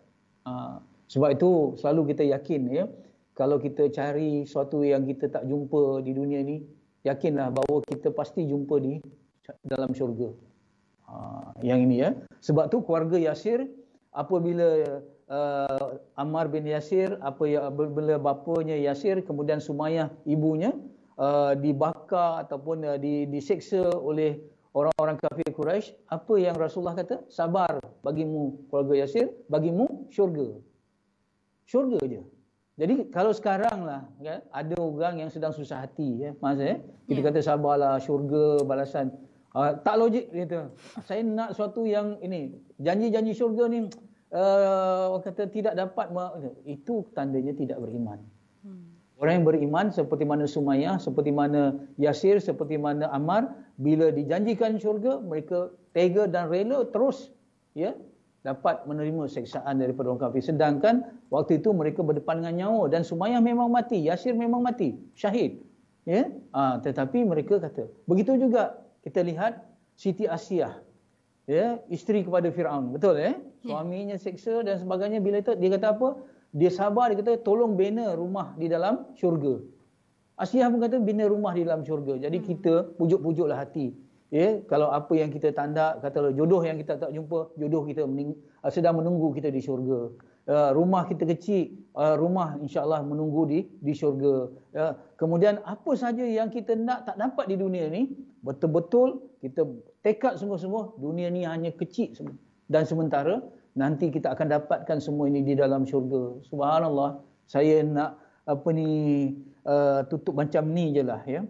Sebab itu selalu kita yakin ya, kalau kita cari sesuatu yang kita tak jumpa di dunia ni, yakinlah bahawa kita pasti jumpa di dalam syurga. Yang ini ya. Sebab tu keluarga Yasir, apabila Ammar bin Yasir, apabila bapanya Yasir, kemudian Sumayyah ibunya dibakar ataupun diseksa oleh orang-orang kafir Quraisy, apa yang Rasulullah kata? Sabar bagimu keluarga Yasir, bagimu syurga. Syurga je. Jadi kalau sekarang lah kan, ada orang yang sedang susah hati ya, Mas kita kata sabarlah, syurga balasan. Tak logik dia kata. Saya nak sesuatu yang ini, janji-janji syurga ni orang kata tidak dapat, itu tandanya tidak beriman. Orang yang beriman seperti mana Sumayyah, seperti mana Yasir, seperti mana Ammar, bila dijanjikan syurga, mereka tega dan rela terus ya dapat menerima seksaan daripada orang kafir. Sedangkan waktu itu mereka berdepan dengan nyawa dan Sumayyah memang mati, Yasir memang mati, syahid. Ya? Tetapi mereka kata, begitu juga kita lihat Siti Asiyah, ya, isteri kepada Firaun, betul ya? Suaminya seksa dan sebagainya, bila itu dia kata apa? Dia sabar, dia kata tolong bina rumah di dalam syurga. Asiyah pun kata bina rumah di dalam syurga. Jadi kita pujuk-pujuklah hati. Ya, kalau apa yang kita tanda, katalah jodoh yang kita tak jumpa, jodoh kita sedang menunggu kita di syurga. Rumah kita kecil, rumah insya-Allah menunggu di syurga. Kemudian apa saja yang kita nak tak dapat di dunia ni, betul-betul kita tekad sungguh-sungguh, dunia ni hanya kecil dan sementara, nanti kita akan dapatkan semua ini di dalam syurga. Subhanallah, saya nak tutup macam ni je lah ya.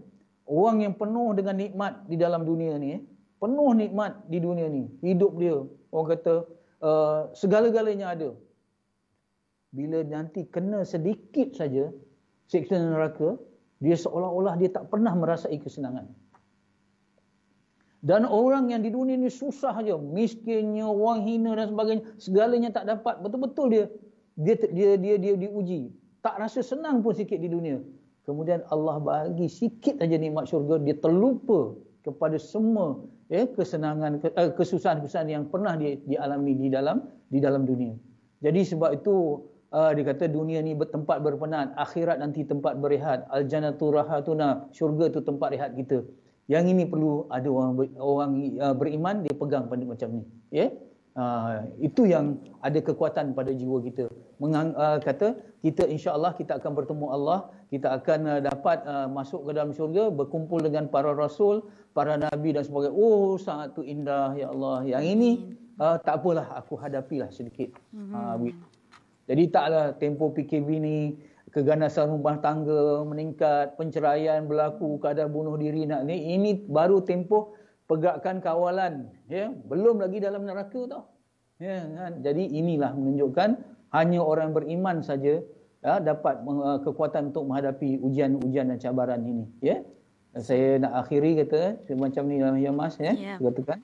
Orang yang penuh dengan nikmat di dalam dunia ni, penuh nikmat di dunia ni, hidup dia, orang kata segala-galanya ada. Bila nanti kena sedikit saja siksa neraka, dia seolah-olah dia tak pernah merasai kesenangan. Dan orang yang di dunia ni susah aja, miskinnya, orang hina dan sebagainya, segalanya tak dapat, betul-betul dia diuji. Tak rasa senang pun sikit di dunia. Kemudian Allah bagi sikit saja nikmat syurga, dia terlupa kepada semua kesenangan, kesusahan-kesusahan yang pernah dialami di dalam dunia. Jadi sebab itu dia kata dunia ni tempat berpenat, akhirat nanti tempat berehat, al-jannatu rahatuna, syurga tu tempat rehat kita. Yang ini perlu ada orang beriman, dia pegang pada macam ni. Ya? Itu yang ada kekuatan pada jiwa kita. Kata kita insya-Allah kita akan bertemu Allah, kita akan dapat masuk ke dalam syurga, berkumpul dengan para rasul, para nabi dan sebagainya. Oh, sangat tu indah ya Allah. Yang ini tak apalah, aku hadapilah sedikit. Jadi taklah tempoh PKP ni, keganasan rumah tangga meningkat, penceraian berlaku, keadaan bunuh diri nak ni, ini baru tempoh pegakkan kawalan, ya, belum lagi dalam neraka tau. Ya, kan? Jadi inilah menunjukkan hanya orang beriman saja dapat kekuatan untuk menghadapi ujian-ujian dan cabaran ini, ya. Saya nak akhiri kata macam ni ya Mas ya, katakan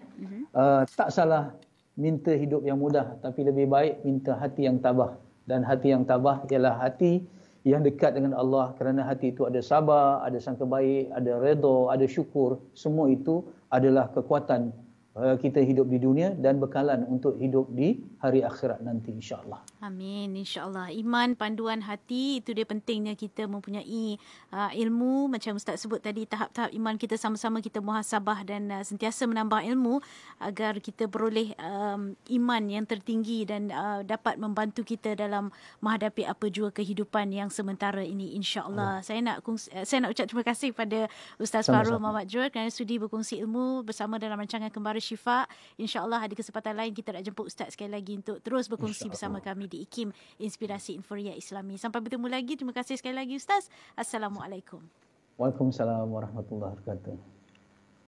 tak salah minta hidup yang mudah, tapi lebih baik minta hati yang tabah. Dan hati yang tabah ialah hati yang dekat dengan Allah, kerana hati itu ada sabar, ada sangka baik, ada redha, ada syukur. Semua itu adalah kekuatan kita hidup di dunia dan bekalan untuk hidup di hari akhirat nanti insya-Allah. Amin, insya-Allah. Iman, panduan hati, itu dia pentingnya kita mempunyai ilmu. Macam Ustaz sebut tadi, tahap-tahap iman kita sama-sama kita muhasabah dan sentiasa menambah ilmu agar kita beroleh iman yang tertinggi dan dapat membantu kita dalam menghadapi apa jua kehidupan yang sementara ini insya-Allah. Saya nak ucap terima kasih kepada Ustaz Fahrul Muhammad Joad kerana sudi berkongsi ilmu bersama dalam rancangan Kembara Syifa. Insya-Allah ada kesempatan lain kita nak jemput Ustaz sekali lagi untuk terus berkongsi bersama kami di IKIM Inspirasi Inforia Islami. Sampai bertemu lagi. Terima kasih sekali lagi Ustaz. Assalamualaikum. Waalaikumsalam warahmatullahi wabarakatuh.